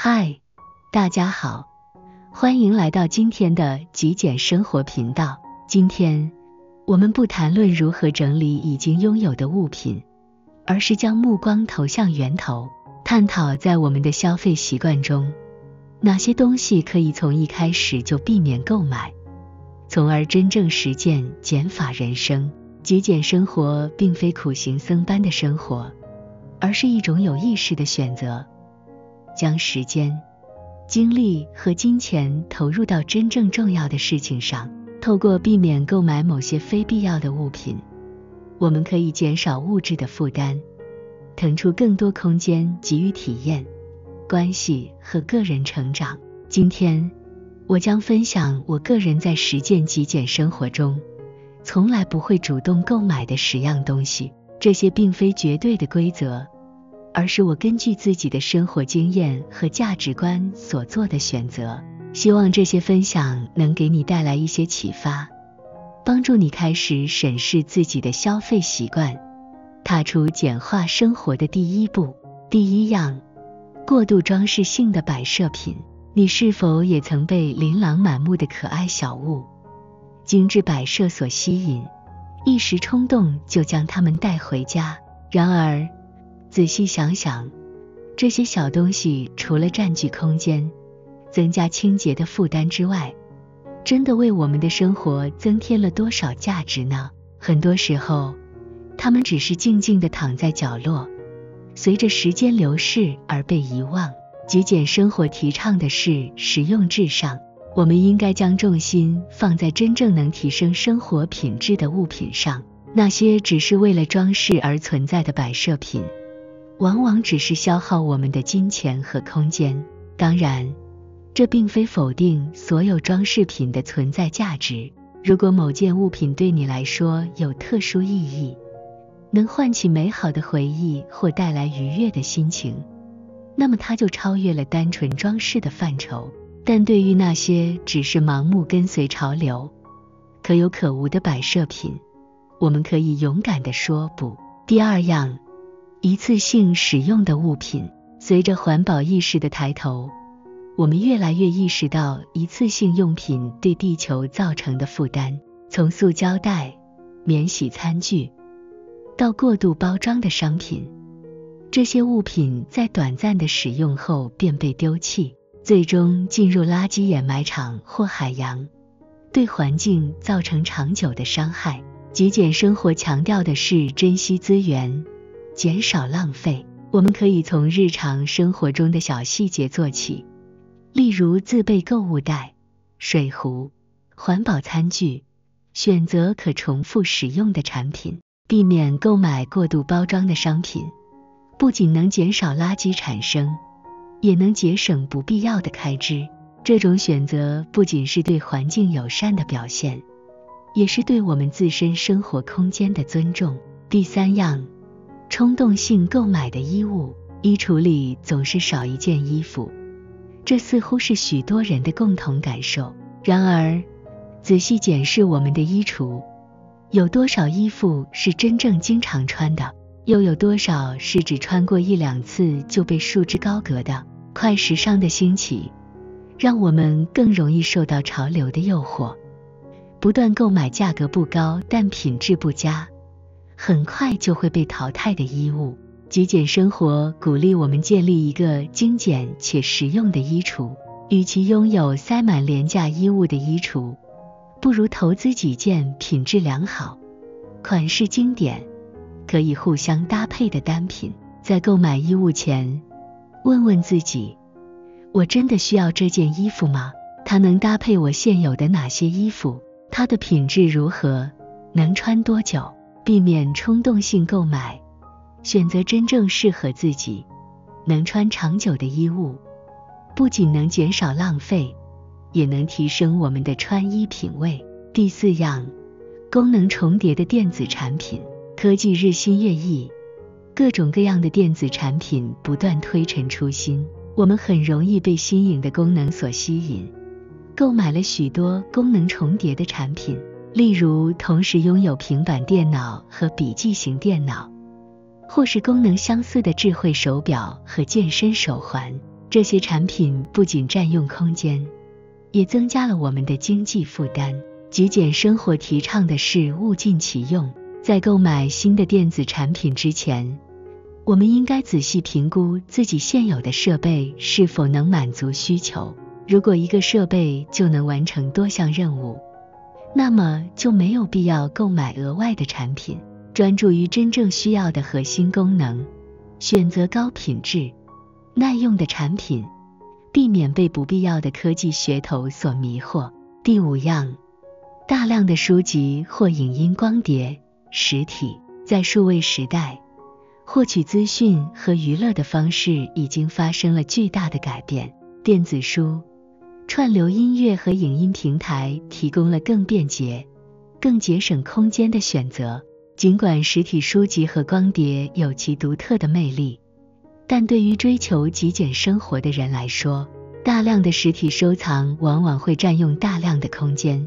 嗨，大家好，欢迎来到今天的极简生活频道。今天我们不谈论如何整理已经拥有的物品，而是将目光投向源头，探讨在我们的消费习惯中，哪些东西可以从一开始就避免购买，从而真正实践减法人生。极简生活并非苦行僧般的生活，而是一种有意识的选择，将时间、精力和金钱投入到真正重要的事情上。透过避免购买某些非必要的物品，我们可以减少物质的负担，腾出更多空间给予体验、关系和个人成长。今天我将分享我个人在实践极简生活中从来不会主动购买的10样东西。这些并非绝对的规则，而是我根据自己的生活经验和价值观所做的选择。希望这些分享能给你带来一些启发，帮助你开始审视自己的消费习惯，踏出简化生活的第一步。第一样，过度装饰性的摆设品。你是否也曾被琳琅满目的可爱小物、精致摆设所吸引，一时冲动就将它们带回家？然而，仔细想想，这些小东西除了占据空间、增加清洁的负担之外，真的为我们的生活增添了多少价值呢？很多时候，它们只是静静地躺在角落，随着时间流逝而被遗忘。极简生活提倡的是实用至上，我们应该将重心放在真正能提升生活品质的物品上。那些只是为了装饰而存在的摆设品，往往只是消耗我们的金钱和空间。当然，这并非否定所有装饰品的存在价值。如果某件物品对你来说有特殊意义，能唤起美好的回忆或带来愉悦的心情，那么它就超越了单纯装饰的范畴。但对于那些只是盲目跟随潮流、可有可无的摆设品，我们可以勇敢地说不。第二样，一次性使用的物品。随着环保意识的抬头，我们越来越意识到一次性用品对地球造成的负担。从塑胶袋、免洗餐具到过度包装的商品，这些物品在短暂的使用后便被丢弃，最终进入垃圾掩埋场或海洋，对环境造成长久的伤害。极简生活强调的是珍惜资源，减少浪费。我们可以从日常生活中的小细节做起，例如自备购物袋、水壶、环保餐具，选择可重复使用的产品，避免购买过度包装的商品，不仅能减少垃圾产生，也能节省不必要的开支。这种选择不仅是对环境友善的表现，也是对我们自身生活空间的尊重。第三样，冲动性购买的衣物。衣橱里总是少一件衣服，这似乎是许多人的共同感受。然而，仔细检视我们的衣橱，有多少衣服是真正经常穿的，又有多少是只穿过1-2次就被束之高阁的？快时尚的兴起，让我们更容易受到潮流的诱惑，不断购买价格不高但品质不佳、很快就会被淘汰的衣物。极简生活鼓励我们建立一个精简且实用的衣橱，与其拥有塞满廉价衣物的衣橱，不如投资几件品质良好、款式经典、可以互相搭配的单品。在购买衣物前，问问自己，我真的需要这件衣服吗？它能搭配我现有的哪些衣服？它的品质如何？能穿多久？避免冲动性购买，选择真正适合自己、能穿长久的衣物，不仅能减少浪费，也能提升我们的穿衣品味。第四样，功能重叠的电子产品。科技日新月异，各种各样的电子产品不断推陈出新，我们很容易被新颖的功能所吸引，购买了许多功能重叠的产品。例如同时拥有平板电脑和笔记型电脑，或是功能相似的智慧手表和健身手环。这些产品不仅占用空间，也增加了我们的经济负担。极简生活提倡的是物尽其用。在购买新的电子产品之前，我们应该仔细评估自己现有的设备是否能满足需求。如果一个设备就能完成多项任务，那么就没有必要购买额外的产品。专注于真正需要的核心功能，选择高品质、耐用的产品，避免被不必要的科技噱头所迷惑。第5样，大量的书籍或影音光碟、实体。在数位时代，获取资讯和娱乐的方式已经发生了巨大的改变。电子书、串流音乐和影音平台提供了更便捷、更节省空间的选择。尽管实体书籍和光碟有其独特的魅力，但对于追求极简生活的人来说，大量的实体收藏往往会占用大量的空间，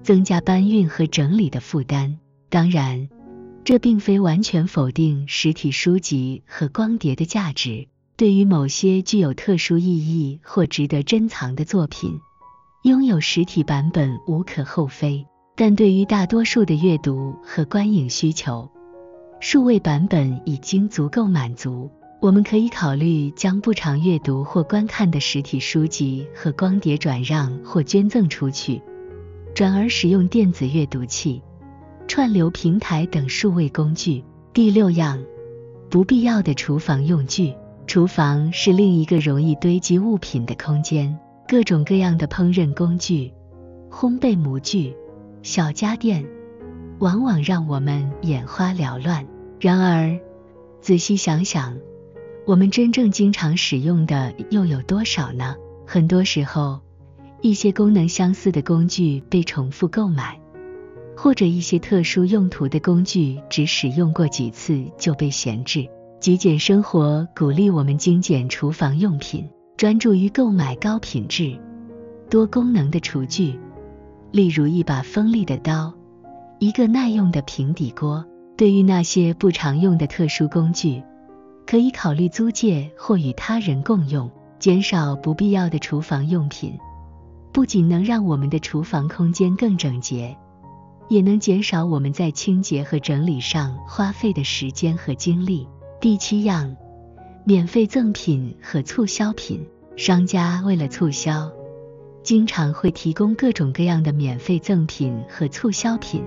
增加搬运和整理的负担。当然，这并非完全否定实体书籍和光碟的价值。对于某些具有特殊意义或值得珍藏的作品，拥有实体版本无可厚非。但对于大多数的阅读和观影需求，数位版本已经足够满足。我们可以考虑将不常阅读或观看的实体书籍和光碟转让或捐赠出去，转而使用电子阅读器、串流平台等数位工具。第6样，不必要的厨房用具。厨房是另一个容易堆积物品的空间，各种各样的烹饪工具、烘焙模具、小家电往往让我们眼花缭乱。然而，仔细想想，我们真正经常使用的又有多少呢？很多时候，一些功能相似的工具被重复购买，或者一些特殊用途的工具只使用过几次就被闲置。极简生活鼓励我们精简厨房用品，专注于购买高品质、多功能的厨具，例如一把锋利的刀，一个耐用的平底锅。对于那些不常用的特殊工具，可以考虑租借或与他人共用。减少不必要的厨房用品，不仅能让我们的厨房空间更整洁，也能减少我们在清洁和整理上花费的时间和精力。第7样，免费赠品和促销品。商家为了促销，经常会提供各种各样的免费赠品和促销品，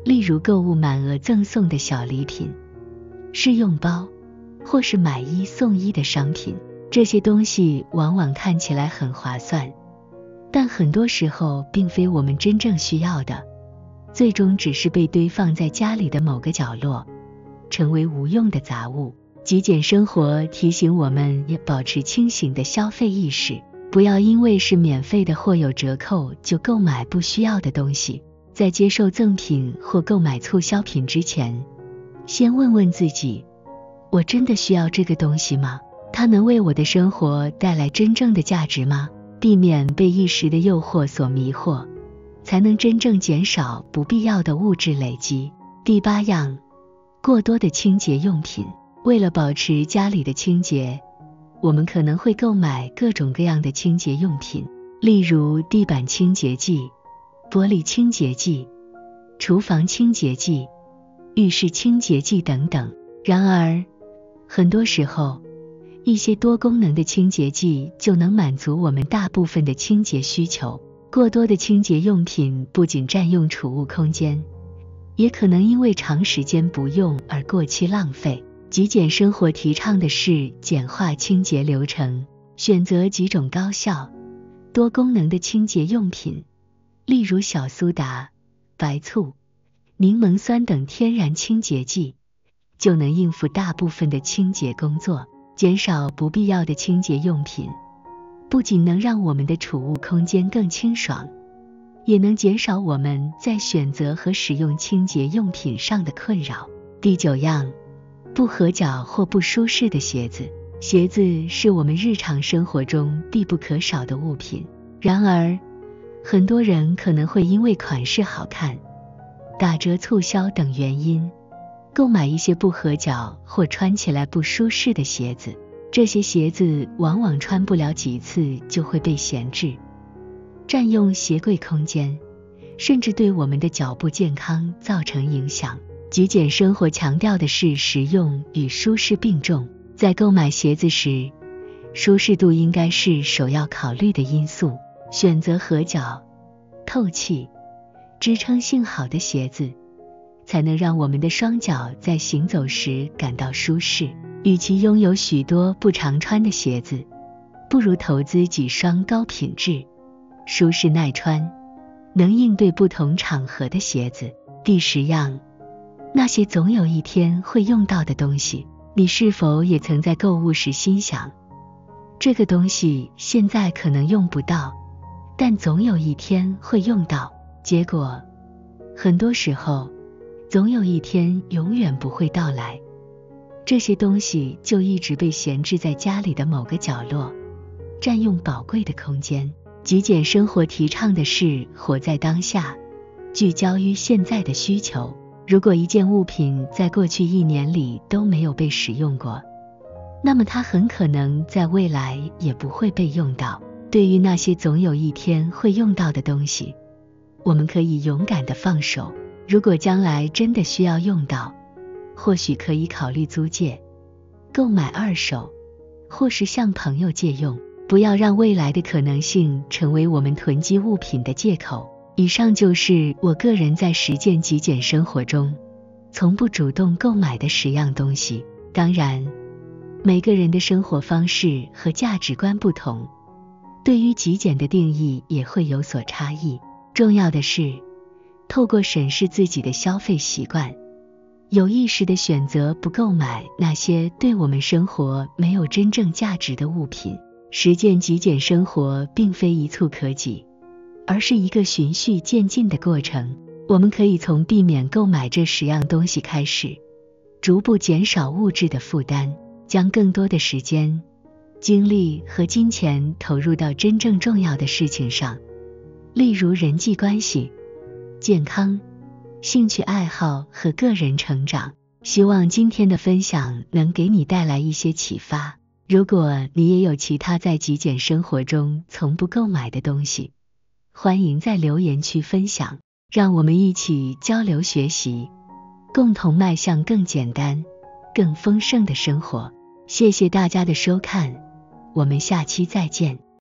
例如购物满额赠送的小礼品、试用包，或是买1送1的商品。这些东西往往看起来很划算，但很多时候并非我们真正需要的，最终只是被堆放在家里的某个角落，成为无用的杂物。极简生活提醒我们要保持清醒的消费意识，不要因为是免费的或有折扣就购买不需要的东西。在接受赠品或购买促销品之前，先问问自己，我真的需要这个东西吗？它能为我的生活带来真正的价值吗？避免被一时的诱惑所迷惑，才能真正减少不必要的物质累积。第8样，过多的清洁用品。为了保持家里的清洁，我们可能会购买各种各样的清洁用品，例如地板清洁剂、玻璃清洁剂、厨房清洁剂、浴室清洁剂等等。然而，很多时候，一些多功能的清洁剂就能满足我们大部分的清洁需求。过多的清洁用品不仅占用储物空间，也可能因为长时间不用而过期浪费。极简生活提倡的是简化清洁流程，选择几种高效、多功能的清洁用品，例如小苏打、白醋、柠檬酸等天然清洁剂，就能应付大部分的清洁工作。减少不必要的清洁用品，不仅能让我们的储物空间更清爽，也能减少我们在选择和使用清洁用品上的困扰。第9样，不合脚或不舒适的鞋子。鞋子是我们日常生活中必不可少的物品，然而，很多人可能会因为款式好看、打折促销等原因，购买一些不合脚或穿起来不舒适的鞋子。这些鞋子往往穿不了几次就会被闲置，占用鞋柜空间，甚至对我们的脚部健康造成影响。极简生活强调的是实用与舒适并重，在购买鞋子时，舒适度应该是首要考虑的因素，选择合脚、透气、支撑性好的鞋子，才能让我们的双脚在行走时感到舒适。与其拥有许多不常穿的鞋子，不如投资几双高品质、舒适耐穿、能应对不同场合的鞋子。第10样，那些总有一天会用到的东西。你是否也曾在购物时心想，这个东西现在可能用不到，但总有一天会用到？结果，很多时候，总有一天永远不会到来。这些东西就一直被闲置在家里的某个角落，占用宝贵的空间。极简生活提倡的是活在当下，聚焦于现在的需求。如果一件物品在过去1年里都没有被使用过，那么它很可能在未来也不会被用到。对于那些总有一天会用到的东西，我们可以勇敢地放手。如果将来真的需要用到，或许可以考虑租借、购买二手，或是向朋友借用。不要让未来的可能性成为我们囤积物品的借口。以上就是我个人在实践极简生活中从不主动购买的10样东西。当然，每个人的生活方式和价值观不同，对于极简的定义也会有所差异。重要的是，透过审视自己的消费习惯，有意识地选择不购买那些对我们生活没有真正价值的物品。实践极简生活并非一蹴可及，而是一个循序渐进的过程。我们可以从避免购买这10样东西开始，逐步减少物质的负担，将更多的时间、精力和金钱投入到真正重要的事情上，例如人际关系、健康、兴趣爱好和个人成长。希望今天的分享能给你带来一些启发。如果你也有其他在极简生活中从不购买的东西，欢迎在留言区分享，让我们一起交流学习，共同迈向更简单、更丰盛的生活。谢谢大家的收看，我们下期再见。